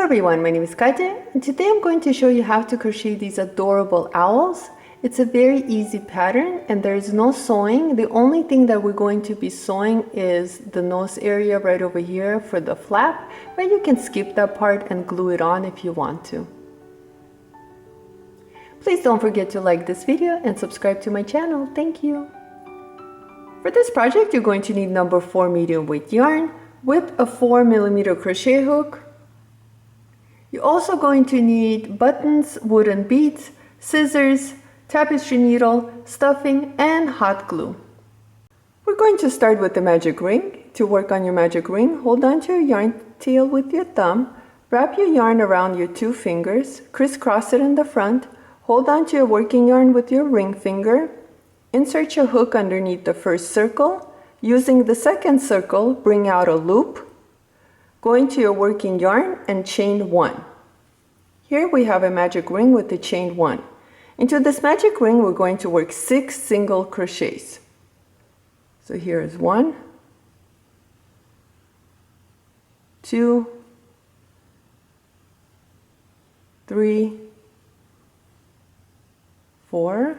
everyone, my name is Katya and today I'm going to show you how to crochet these adorable owls. It's a very easy pattern and there is no sewing. The only thing that we're going to be sewing is the nose area right over here for the flap, but you can skip that part and glue it on if you want to. Please don't forget to like this video and subscribe to my channel. Thank you. For this project, you're going to need number 4 medium weight yarn with a 4mm crochet hook. You're also going to need buttons, wooden beads, scissors, tapestry needle, stuffing, and hot glue. We're going to start with the magic ring. To work on your magic ring, hold on to your yarn tail with your thumb, wrap your yarn around your 2 fingers, crisscross it in the front, hold on to your working yarn with your ring finger, insert your hook underneath the first circle. Using the second circle, bring out a loop. Go into your working yarn and chain 1. Here we have a magic ring with the chain 1. Into this magic ring we're going to work 6 single crochets. So here is 1, 2, 3, 4,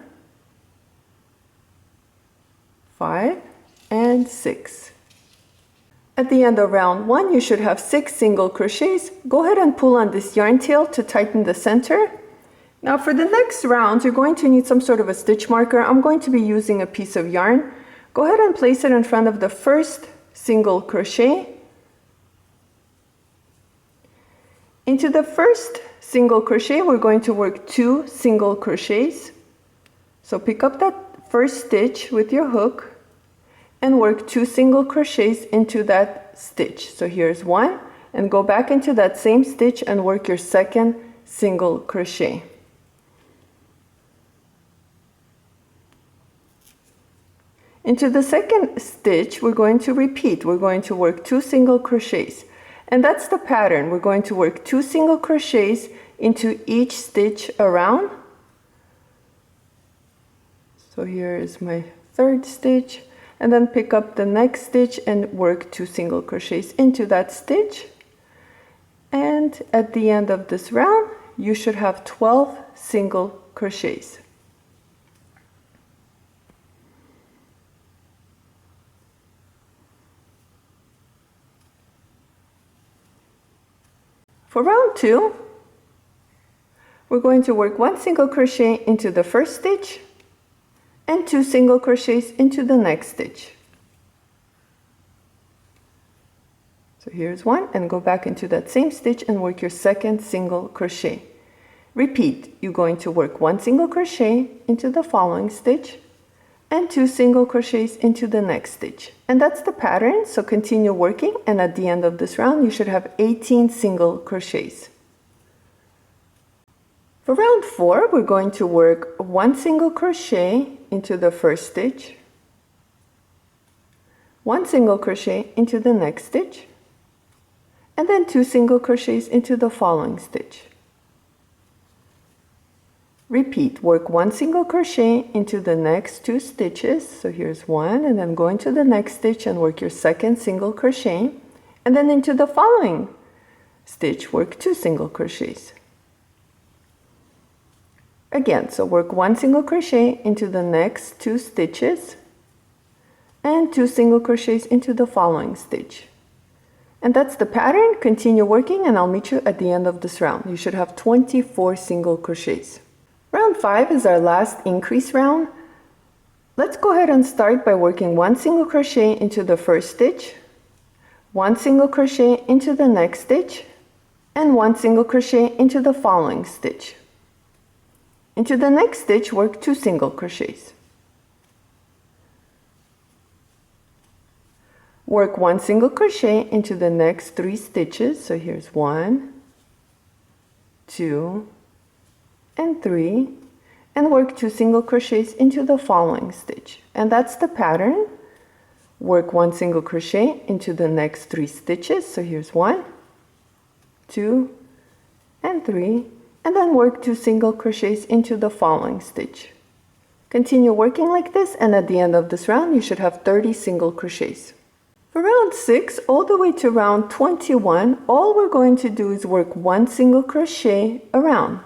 5, and 6. At the end of round 1, you should have 6 single crochets. Go ahead and pull on this yarn tail to tighten the center. Now for the next round, you're going to need some sort of a stitch marker. I'm going to be using a piece of yarn. Go ahead and place it in front of the first single crochet. Into the first single crochet, we're going to work 2 single crochets. So pick up that first stitch with your hook and work 2 single crochets into that stitch. So here's 1, and go back into that same stitch and work your second single crochet. Into the second stitch, we're going to repeat. We're going to work 2 single crochets. And that's the pattern. We're going to work 2 single crochets into each stitch around. So here is my third stitch. And then pick up the next stitch and work 2 single crochets into that stitch. And at the end of this round, you should have 12 single crochets. For round 2, we're going to work 1 single crochet into the first stitch and 2 single crochets into the next stitch. So here's 1, and go back into that same stitch and work your second single crochet. Repeat. You're going to work 1 single crochet into the following stitch and 2 single crochets into the next stitch. And that's the pattern, so continue working, and at the end of this round you should have 18 single crochets. For round 4, we're going to work 1 single crochet into the first stitch, 1 single crochet into the next stitch, and then 2 single crochets into the following stitch. Repeat. Work 1 single crochet into the next 2 stitches. So here's 1, and then go into the next stitch and work your second single crochet, and then into the following stitch work 2 single crochets. Again, so work 1 single crochet into the next 2 stitches and 2 single crochets into the following stitch. And that's the pattern. Continue working and I'll meet you at the end of this round. You should have 24 single crochets. Round 5 is our last increase round. Let's go ahead and start by working 1 single crochet into the first stitch, 1 single crochet into the next stitch, and 1 single crochet into the following stitch. Into the next stitch, work 2 single crochets. Work 1 single crochet into the next 3 stitches. So here's 1, 2, and 3, and work 2 single crochets into the following stitch. And that's the pattern. Work 1 single crochet into the next 3 stitches. So here's 1, 2, and 3. And then work 2 single crochets into the following stitch. Continue working like this, and at the end of this round you should have 30 single crochets. For round 6 all the way to round 21, all we're going to do is work one single crochet around.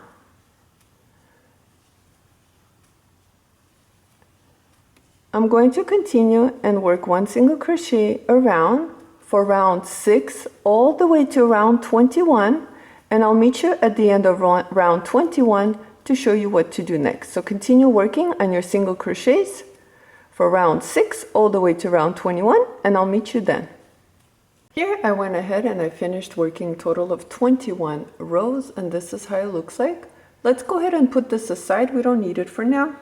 I'm going to continue and work one single crochet around for round 6 all the way to round 21, and I'll meet you at the end of round 21 to show you what to do next. So continue working on your single crochets for round 6 all the way to round 21, and I'll meet you then. Here I went ahead and I finished working a total of 21 rows, and this is how it looks like. Let's go ahead and put this aside, we don't need it for now.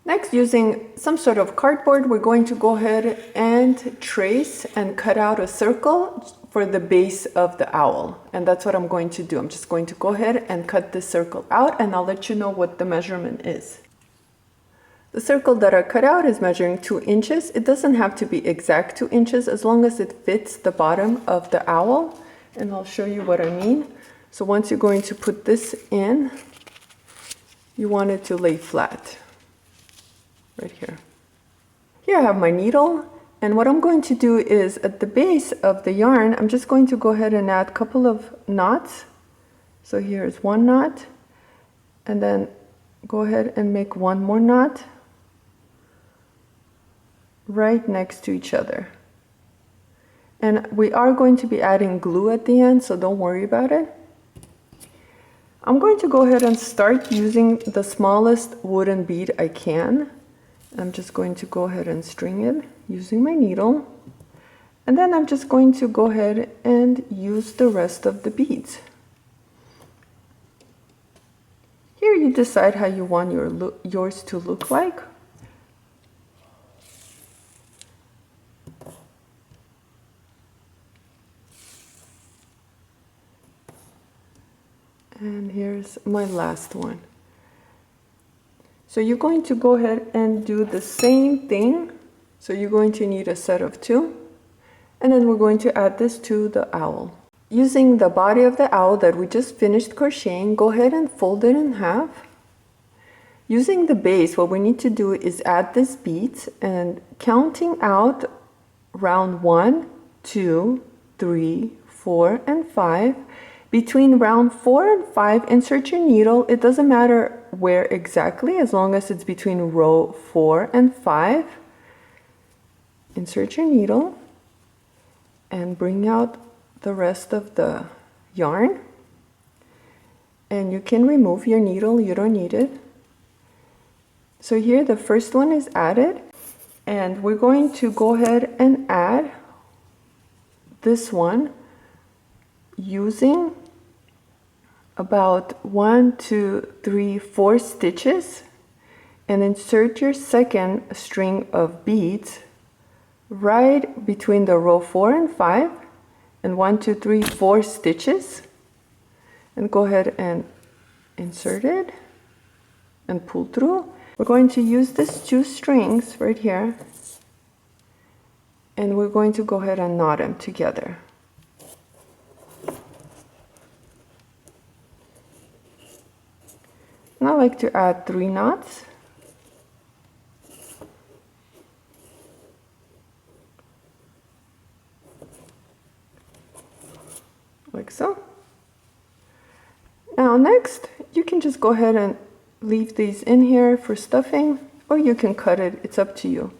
Next, using some sort of cardboard, we're going to go ahead and trace and cut out a circle for the base of the owl. And that's what I'm going to do. I'm just going to go ahead and cut this circle out, and I'll let you know what the measurement is. The circle that I cut out is measuring 2 inches. It doesn't have to be exact 2 inches as long as it fits the bottom of the owl. And I'll show you what I mean. So once you're going to put this in, you want it to lay flat. Right here. Here I have my needle, and what I'm going to do is at the base of the yarn, I'm just going to go ahead and add a couple of knots. So here's one knot, and then go ahead and make one more knot right next to each other. And we are going to be adding glue at the end, so don't worry about it. I'm going to go ahead and start using the smallest wooden bead I can. I'm just going to go ahead and string it using my needle, and then I'm just going to go ahead and use the rest of the beads. Here you decide how you want yours to look like. And here's my last one. So you're going to go ahead and do the same thing. So you're going to need a set of 2. And then we're going to add this to the owl. Using the body of the owl that we just finished crocheting, go ahead and fold it in half. Using the base, what we need to do is add these beads and counting out round 1, 2, 3, 4, and 5. Between round 4 and 5, insert your needle. It doesn't matter where exactly, as long as it's between row 4 and 5. Insert your needle and bring out the rest of the yarn. And you can remove your needle, you don't need it. So here the first one is added, and we're going to go ahead and add this one using about 1, 2, 3, 4 stitches, and insert your second string of beads right between the row 4 and 5, and 1, 2, 3, 4 stitches, and go ahead and insert it and pull through. We're going to use these 2 strings right here, and we're going to go ahead and knot them together. And I like to add 3 knots. Like so. Now next, you can just go ahead and leave these in here for stuffing, or you can cut it, it's up to you.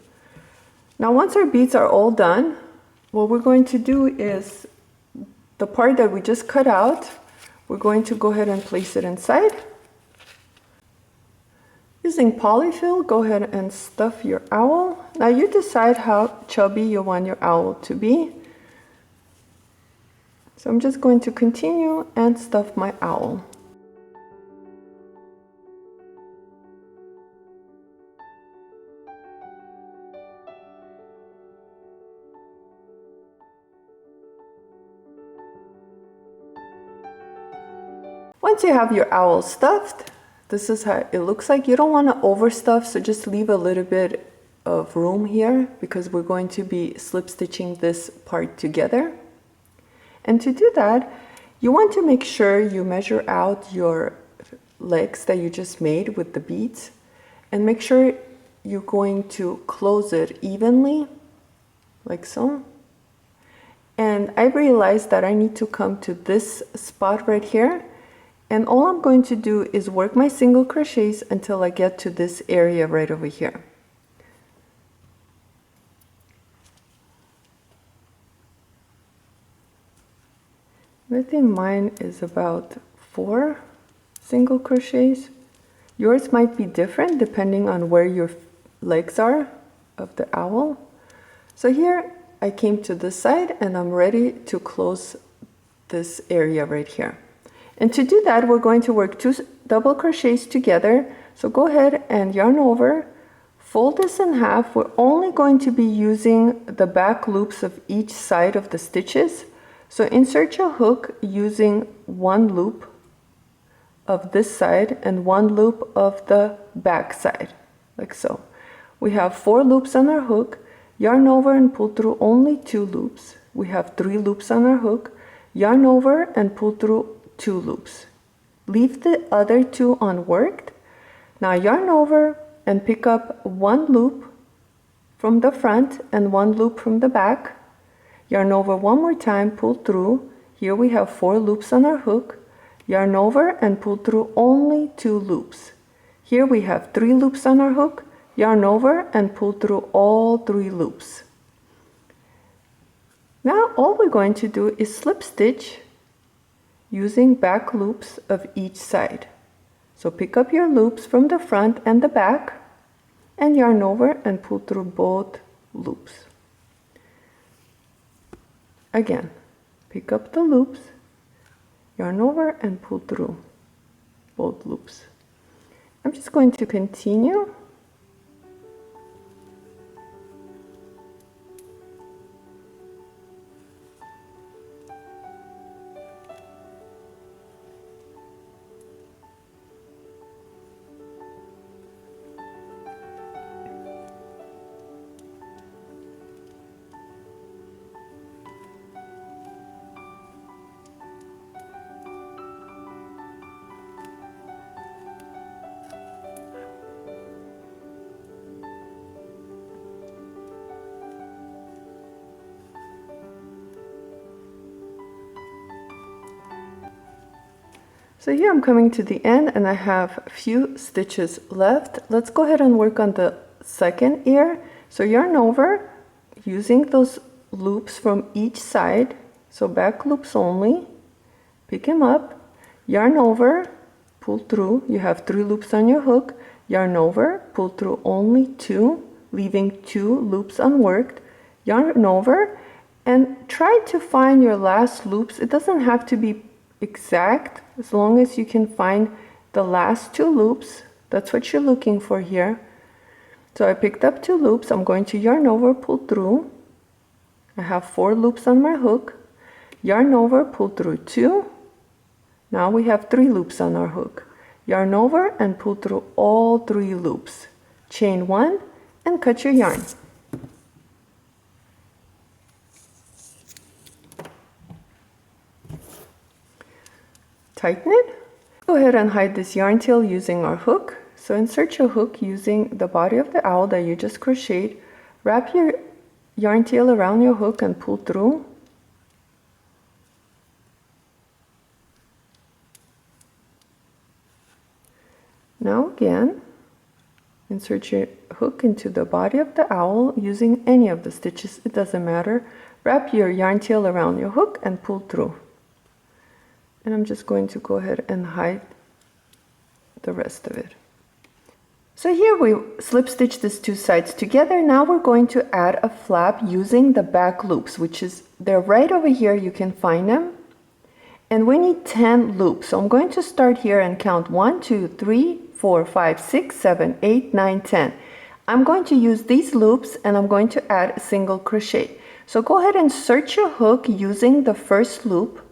Now once our beads are all done, what we're going to do is the part that we just cut out, we're going to go ahead and place it inside. Using polyfill, go ahead and stuff your owl. Now you decide how chubby you want your owl to be. So I'm just going to continue and stuff my owl. Once you have your owl stuffed, this is how it looks like. You don't want to overstuff, so just leave a little bit of room here because we're going to be slip stitching this part together. And to do that, you want to make sure you measure out your legs that you just made with the beads, and make sure you're going to close it evenly, like so. And I realized that I need to come to this spot right here, and all I'm going to do is work my single crochets until I get to this area right over here. I think mine is about 4 single crochets. Yours might be different depending on where your legs are of the owl. So here I came to this side and I'm ready to close this area right here. And to do that, we're going to work 2 double crochets together. So go ahead and yarn over, fold this in half. We're only going to be using the back loops of each side of the stitches. So insert your hook using 1 loop of this side and 1 loop of the back side, like so. We have 4 loops on our hook, yarn over and pull through only 2 loops. We have 3 loops on our hook, yarn over and pull through 2 loops. Leave the other 2 unworked. Now yarn over and pick up 1 loop from the front and 1 loop from the back. Yarn over one more time, pull through. Here we have 4 loops on our hook. Yarn over and pull through only 2 loops. Here we have 3 loops on our hook. Yarn over and pull through all 3 loops. Now all we're going to do is slip stitch using back loops of each side. So pick up your loops from the front and the back and yarn over and pull through both loops. Again, pick up the loops, yarn over and pull through both loops. I'm just going to continue. So here I'm coming to the end and I have a few stitches left. Let's go ahead and work on the second ear. So yarn over using those loops from each side, so back loops only, pick them up, yarn over, pull through. You have 3 loops on your hook, yarn over, pull through only 2, leaving 2 loops unworked, yarn over, and try to find your last loops. It doesn't have to be exact, as long as you can find the last 2 loops. That's what you're looking for here. So I picked up 2 loops. I'm going to yarn over, pull through. I have 4 loops on my hook, yarn over, pull through 2. Now we have 3 loops on our hook, yarn over and pull through all 3 loops, chain 1 and cut your yarn. Tighten it. Go ahead and hide this yarn tail using our hook. So insert your hook using the body of the owl that you just crocheted. Wrap your yarn tail around your hook and pull through. Now again, insert your hook into the body of the owl using any of the stitches, it doesn't matter. Wrap your yarn tail around your hook and pull through. And I'm just going to go ahead and hide the rest of it. So here we slip stitch these 2 sides together. Now we're going to add a flap using the back loops, which is, they're right over here, you can find them. And we need 10 loops. So I'm going to start here and count 1, 2, 3, 4, 5, 6, 7, 8, 9, 10. I'm going to use these loops and I'm going to add a single crochet. So go ahead and insert your hook using the first loop.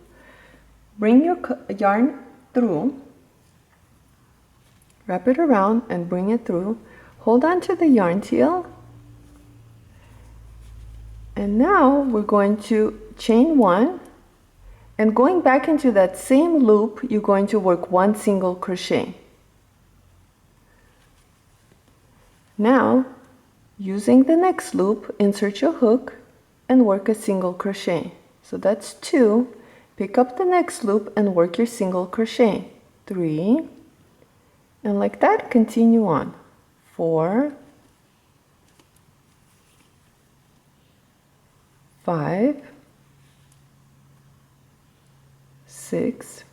Bring your yarn through, wrap it around and bring it through. Hold on to the yarn tail. And now we're going to chain 1. And going back into that same loop, you're going to work 1 single crochet. Now, using the next loop, insert your hook and work a single crochet. So that's 2. Pick up the next loop and work your single crochet. 3, and like that, continue on. 4, 5, 6,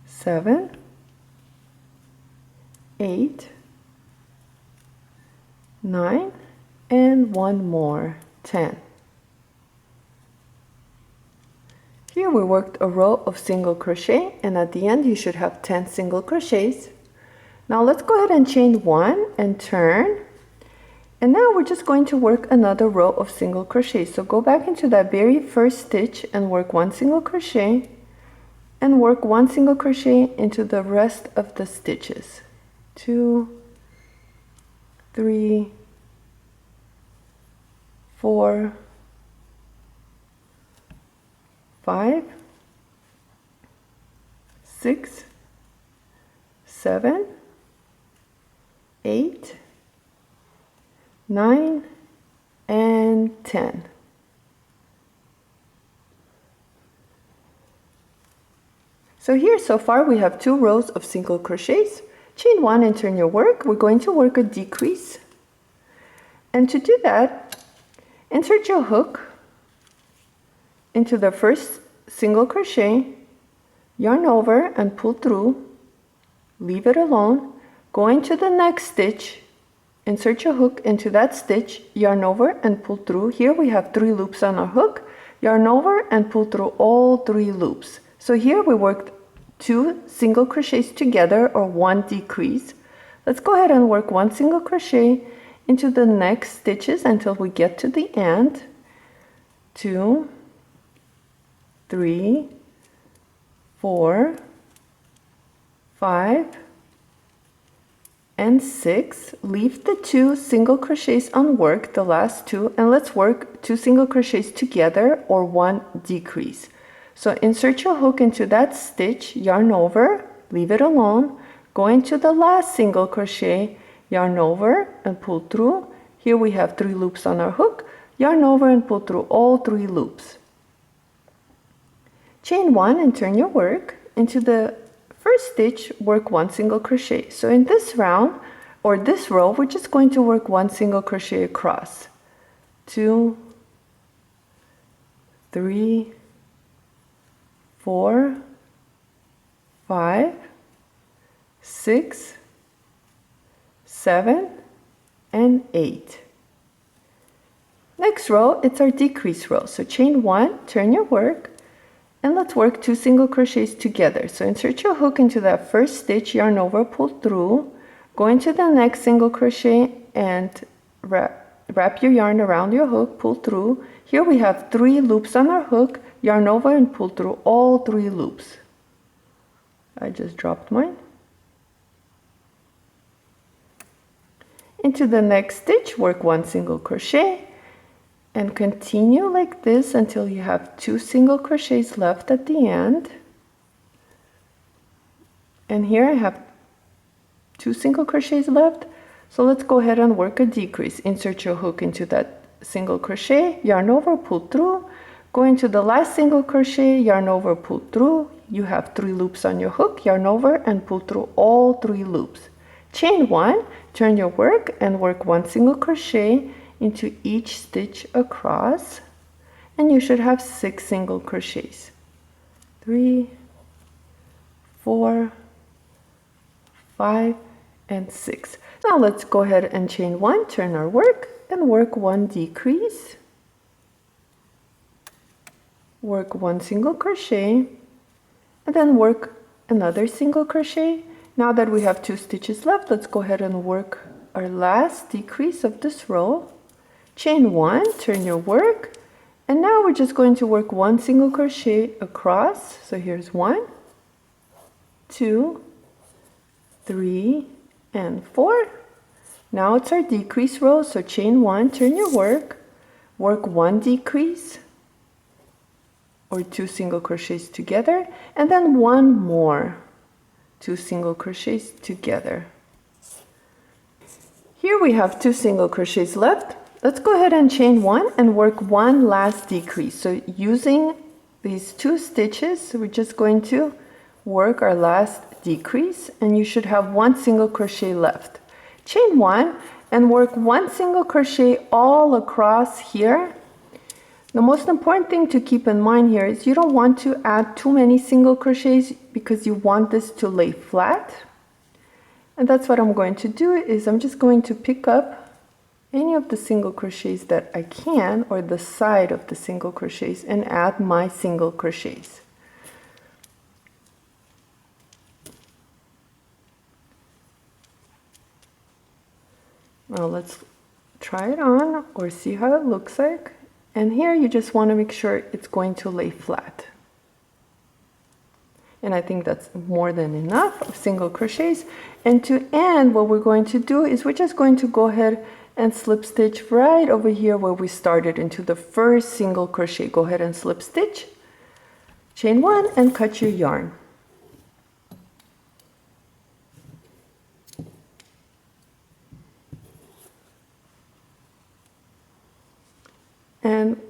7, 8, 9, and one more, 10. Here we worked a row of single crochet, and at the end you should have 10 single crochets. Now let's go ahead and chain 1 and turn. And now we're just going to work another row of single crochet. So go back into that very first stitch and work 1 single crochet, and work 1 single crochet into the rest of the stitches. 2, 3, 4, 5, 6, 7, 8, 9, and 10. So here so far we have 2 rows of single crochets. Chain 1 and turn your work. We're going to work a decrease. And to do that, insert your hook into the first single crochet, yarn over and pull through, leave it alone, go into the next stitch, insert your hook into that stitch, yarn over and pull through. Here we have 3 loops on our hook, yarn over and pull through all 3 loops. So here we worked 2 single crochets together, or 1 decrease. Let's go ahead and work 1 single crochet into the next stitches until we get to the end. 2, 3, 4, 5, and 6. Leave the 2 single crochets unworked, the last 2, and let's work 2 single crochets together, or 1 decrease. So insert your hook into that stitch, yarn over, leave it alone, go into the last single crochet, yarn over and pull through. Here we have 3 loops on our hook, yarn over and pull through all 3 loops. Chain 1 and turn your work. Into the first stitch, work 1 single crochet. So in this round, or this row, we're just going to work 1 single crochet across. 2, 3, 4, 5, 6, 7, and 8. Next row, it's our decrease row. So chain 1, turn your work, and let's work 2 single crochets together. So insert your hook into that first stitch, yarn over, pull through, go into the next single crochet and wrap your yarn around your hook, pull through. Here we have 3 loops on our hook, yarn over and pull through all 3 loops. I just dropped mine. Into the next stitch, work 1 single crochet and continue like this until you have 2 single crochets left at the end. And here I have 2 single crochets left. So let's go ahead and work a decrease. Insert your hook into that single crochet, yarn over, pull through, go into the last single crochet, yarn over, pull through. You have 3 loops on your hook, yarn over and pull through all 3 loops. Chain 1, turn your work and work 1 single crochet into each stitch across, and you should have 6 single crochets. 3, 4, 5, and 6. Now let's go ahead and chain 1, turn our work, and work 1 decrease. Work 1 single crochet, and then work another single crochet. Now that we have 2 stitches left, let's go ahead and work our last decrease of this row. Chain 1, turn your work, and now we're just going to work 1 single crochet across. So here's 1, 2, 3, and 4. Now it's our decrease row, so chain 1, turn your work, work 1 decrease, or 2 single crochets together, and then 1 more 2 single crochets together. Here we have 2 single crochets left. let's go ahead and chain 1 and work one last decrease. So using these 2 stitches, we're just going to work our last decrease, and you should have 1 single crochet left. Chain 1 and work 1 single crochet all across here. The most important thing to keep in mind here is you don't want to add too many single crochets because you want this to lay flat. And that's what I'm going to do, is I'm just going to pick up any of the single crochets that I can, or the side of the single crochets, and add my single crochets. Now let's try it on or see how it looks like. And here you just want to make sure it's going to lay flat. And I think that's more than enough of single crochets. And to end, what we're going to do is we're just going to go ahead and slip stitch right over here where we started into the first single crochet. Go ahead and slip stitch, chain 1, and cut your yarn. And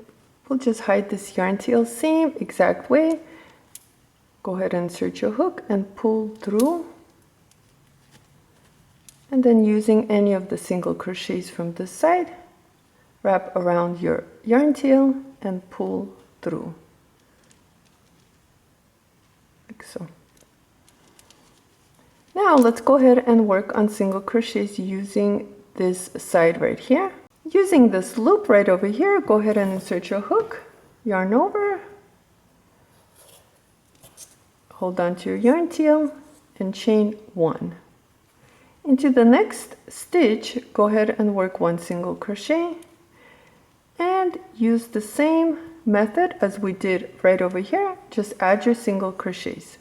we'll just hide this yarn tail same exact way. Go ahead and insert your hook and pull through. And then using any of the single crochets from this side, wrap around your yarn tail and pull through. Like so. Now let's go ahead and work on single crochets using this side right here. Using this loop right over here, go ahead and insert your hook, yarn over, hold on to your yarn tail, and chain 1. Into the next stitch, go ahead and work 1 single crochet, and use the same method as we did right over here. Just add your single crochets.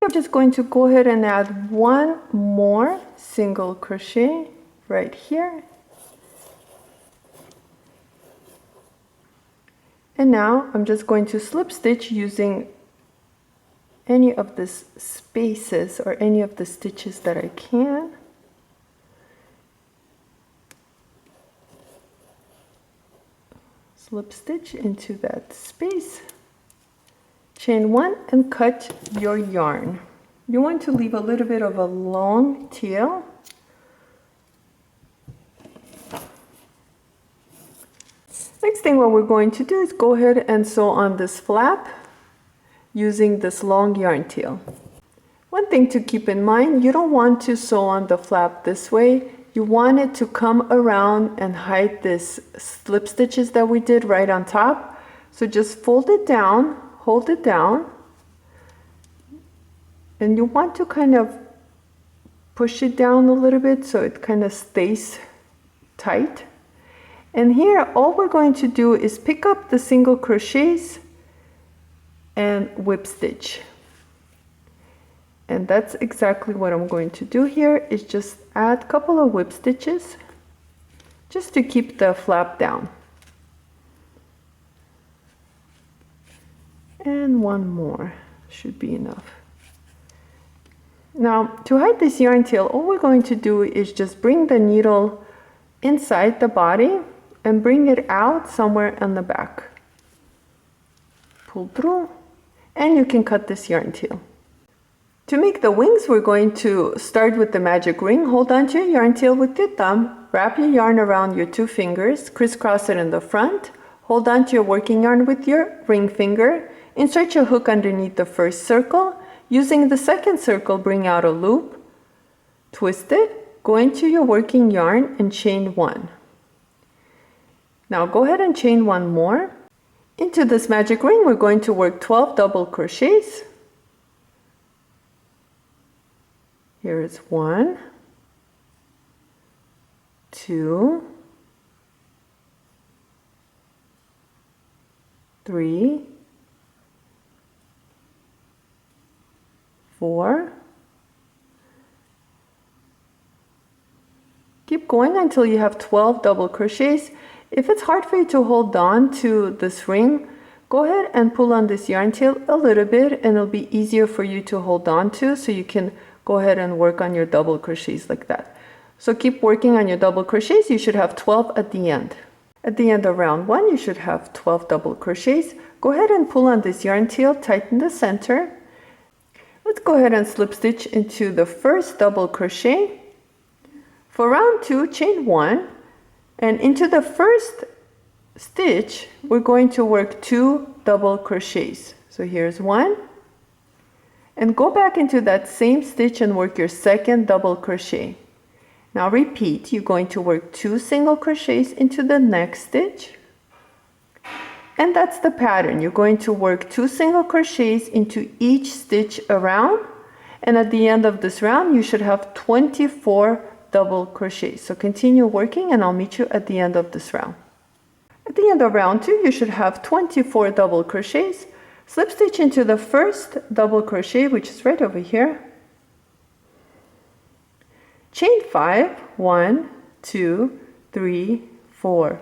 I'm just going to go ahead and add 1 more single crochet right here. And now I'm just going to slip stitch using any of the spaces or any of the stitches that I can. Slip stitch into that space. Chain 1 and cut your yarn. You want to leave a little bit of a long tail. Next thing what we're going to do is go ahead and sew on this flap using this long yarn tail. One thing to keep in mind, you don't want to sew on the flap this way. You want it to come around and hide this slip stitches that we did right on top. So just fold it down, hold it down, and you want to kind of push it down a little bit so it kind of stays tight. And here all we're going to do is pick up the single crochets and whip stitch. And that's exactly what I'm going to do here, is just add a couple of whip stitches just to keep the flap down. And 1 more should be enough. Now to hide this yarn tail, all we're going to do is just bring the needle inside the body and bring it out somewhere on the back. Pull through, and you can cut this yarn tail. To make the wings, we're going to start with the magic ring. Hold on to your yarn tail with your thumb, wrap your yarn around your 2 fingers, crisscross it in the front, hold on to your working yarn with your ring finger, insert your hook underneath the first circle. Using the second circle, bring out a loop, twist it, go into your working yarn and chain 1. Now go ahead and chain 1 more. Into this magic ring, we're going to work 12 double crochets. Here is 1, 2, 3, 4. Keep keep going until you have 12 double crochets. If it's hard for you to hold on to this ring, go ahead and pull on this yarn tail a little bit and it'll be easier for you to hold on to, so you can go ahead and work on your double crochets like that. So keep working on your double crochets. You should have 12 at the end. At the end of round 1, you should have 12 double crochets. Go ahead and pull on this yarn tail, tighten the center. Let's go ahead and slip stitch into the first double crochet. For round 2, chain 1, and into the first stitch, we're going to work 2 double crochets. So here's 1, and go back into that same stitch and work your second double crochet. Now repeat, you're going to work 2 single crochets into the next stitch. And that's the pattern. You're going to work 2 single crochets into each stitch around. And at the end of this round, you should have 24 double crochets. So continue working and I'll meet you at the end of this round. At the end of round 2, you should have 24 double crochets. Slip stitch into the first double crochet, which is right over here. Chain 5, 1, 2, 3, 4,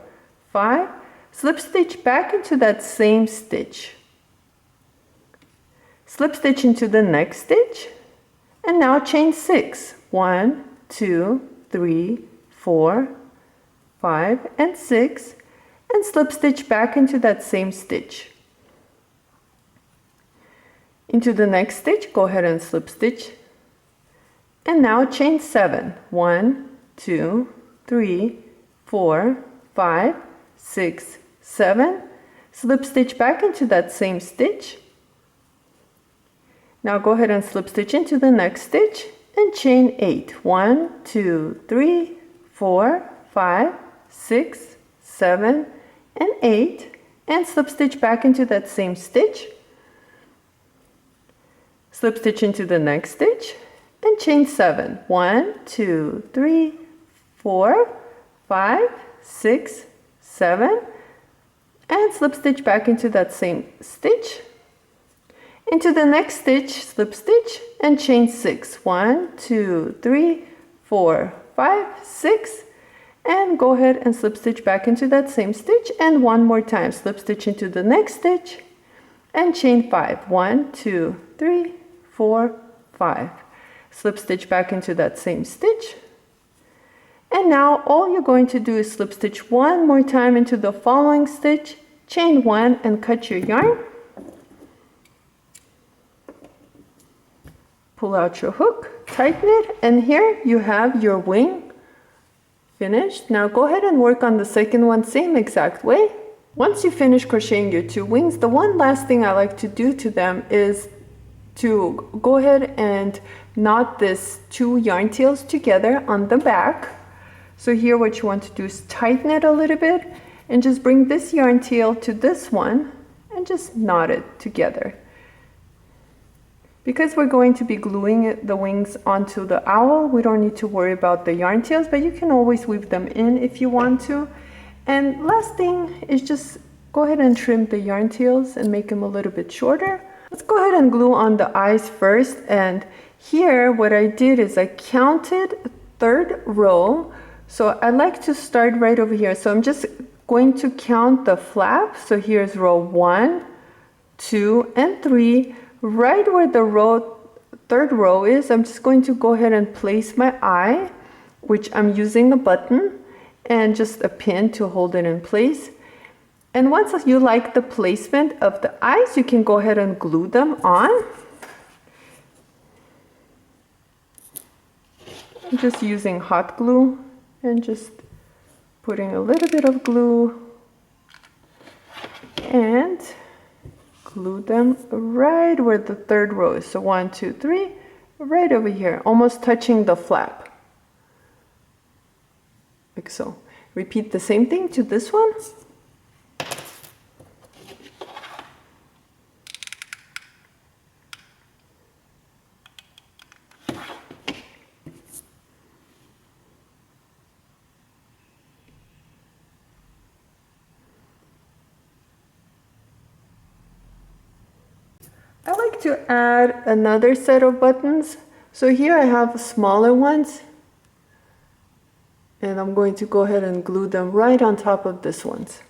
5. Slip stitch back into that same stitch. Slip stitch into the next stitch. And now chain 6, 1, 2, 3, 4, 5, and 6. And slip stitch back into that same stitch. Into the next stitch, go ahead and slip stitch. And now chain 7, 1, 2, 3, 4, 5, 6, 7. Slip stitch back into that same stitch. Now go ahead and slip stitch into the next stitch and chain 8, 1, 2, 3, 4, 5, 6, 7, and 8. And slip stitch back into that same stitch. Slip stitch into the next stitch. And chain 7, 1, 2, 3, 4, 5, 6, 7, and slip stitch back into that same stitch. Into the next stitch, slip stitch and chain 6, 1, 2, 3, 4, 5, 6, and go ahead and slip stitch back into that same stitch, and one more time, slip stitch into the next stitch and chain 5, 1, 2, 3, 4, 5. Slip stitch back into that same stitch. And now all you're going to do is slip stitch one more time into the following stitch, chain 1 and cut your yarn. Pull out your hook, tighten it, and here you have your wing finished. Now go ahead and work on the second one same exact way. Once you finish crocheting your 2 wings, the one last thing I like to do to them is to go ahead and knot this 2 yarn tails together on the back. So here what you want to do is tighten it a little bit and just bring this yarn tail to this one and just knot it together. Because we're going to be gluing the wings onto the owl, we don't need to worry about the yarn tails, but you can always weave them in if you want to. And last thing is just go ahead and trim the yarn tails and make them a little bit shorter. Let's go ahead and glue on the eyes first, and here what I did is I counted 3rd row. So I like to start right over here. So I'm just going to count the flap. So here's row 1, 2, and 3. Right where the 3rd row is, I'm just going to go ahead and place my eye, which I'm using a button and just a pin to hold it in place. And once you like the placement of the eyes, you can go ahead and glue them on. I'm just using hot glue and just putting a little bit of glue and glue them right where the 3rd row is. So 1, 2, 3, right over here, almost touching the flap. Like so. Repeat the same thing to this one. I like to add another set of buttons. So here I have smaller ones. And I'm going to go ahead and glue them right on top of this ones.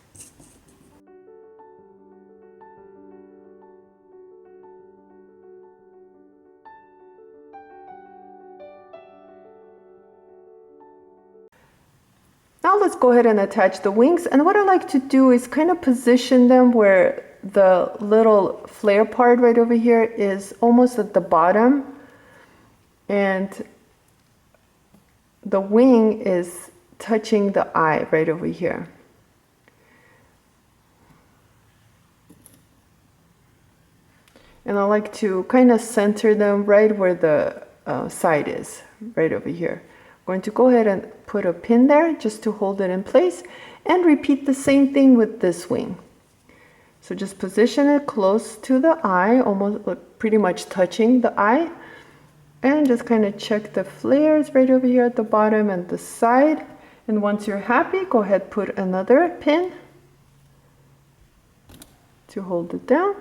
Now let's go ahead and attach the wings, and what I like to do is kind of position them where the little flare part right over here is almost at the bottom, and the wing is touching the eye right over here. And I like to kind of center them right where the side is, right over here. I'm going to go ahead and put a pin there just to hold it in place, and repeat the same thing with this wing. So just position it close to the eye, almost pretty much touching the eye, and just kind of check the flares right over here at the bottom and the side. And once you're happy, go ahead, put another pin to hold it down.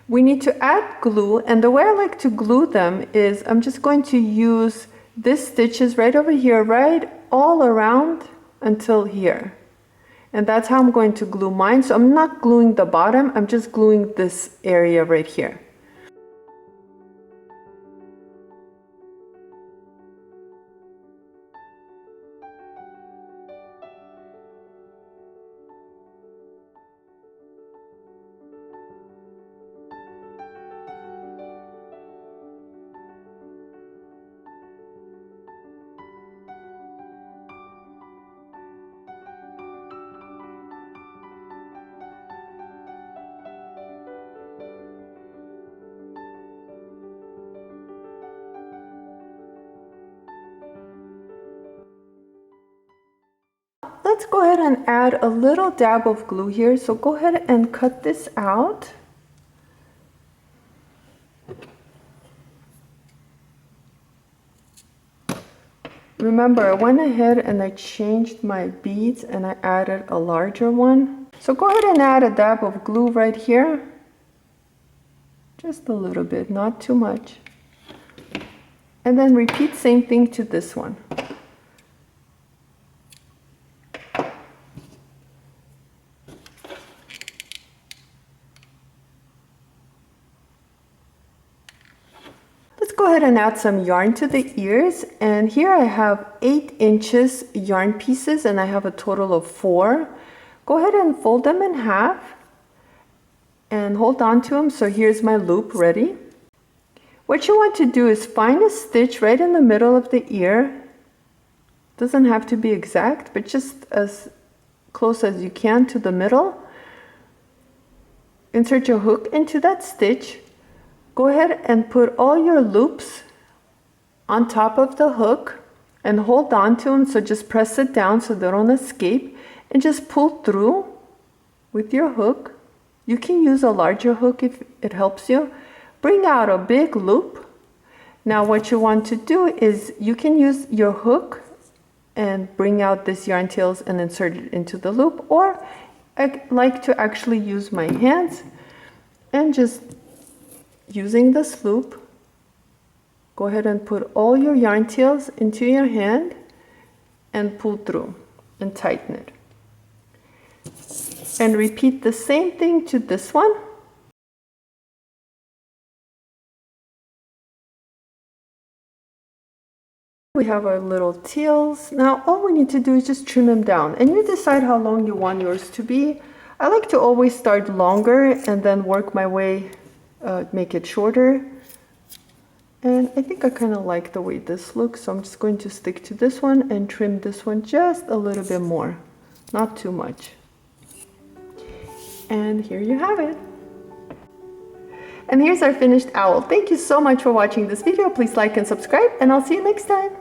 We need to add glue, and the way I like to glue them is I'm just going to use this stitches right over here, right all around until here. And that's how I'm going to glue mine. So I'm not gluing the bottom, I'm just gluing this area right here. Let's go ahead and add a little dab of glue here. So go ahead and cut this out. Remember, I went ahead and I changed my beads and I added a larger one. So go ahead and add a dab of glue right here. Just a little bit, not too much. And then repeat same thing to this one. Go ahead and add some yarn to the ears, and here I have 8 inches yarn pieces and I have a total of 4. Go ahead and fold them in half and hold on to them. So here's my loop ready. What you want to do is find a stitch right in the middle of the ear. Doesn't have to be exact, but just as close as you can to the middle. Insert your hook into that stitch. Go ahead and put all your loops on top of the hook and hold on to them. So just press it down so they don't escape, and just pull through with your hook. You can use a larger hook if it helps you. Bring out a big loop. Now what you want to do is you can use your hook and bring out this yarn tails and insert it into the loop, or I like to actually use my hands and just using this loop, go ahead and put all your yarn tails into your hand and pull through and tighten it. And repeat the same thing to this one. We have our little tails. Now all we need to do is just trim them down, and you decide how long you want yours to be. I like to always start longer and then work my way, make it shorter. And I think I kind of like the way this looks, so I'm just going to stick to this one and trim this one just a little bit more, not too much. And here you have it. And here's our finished owl. Thank you so much for watching this video. Please like and subscribe, and I'll see you next time.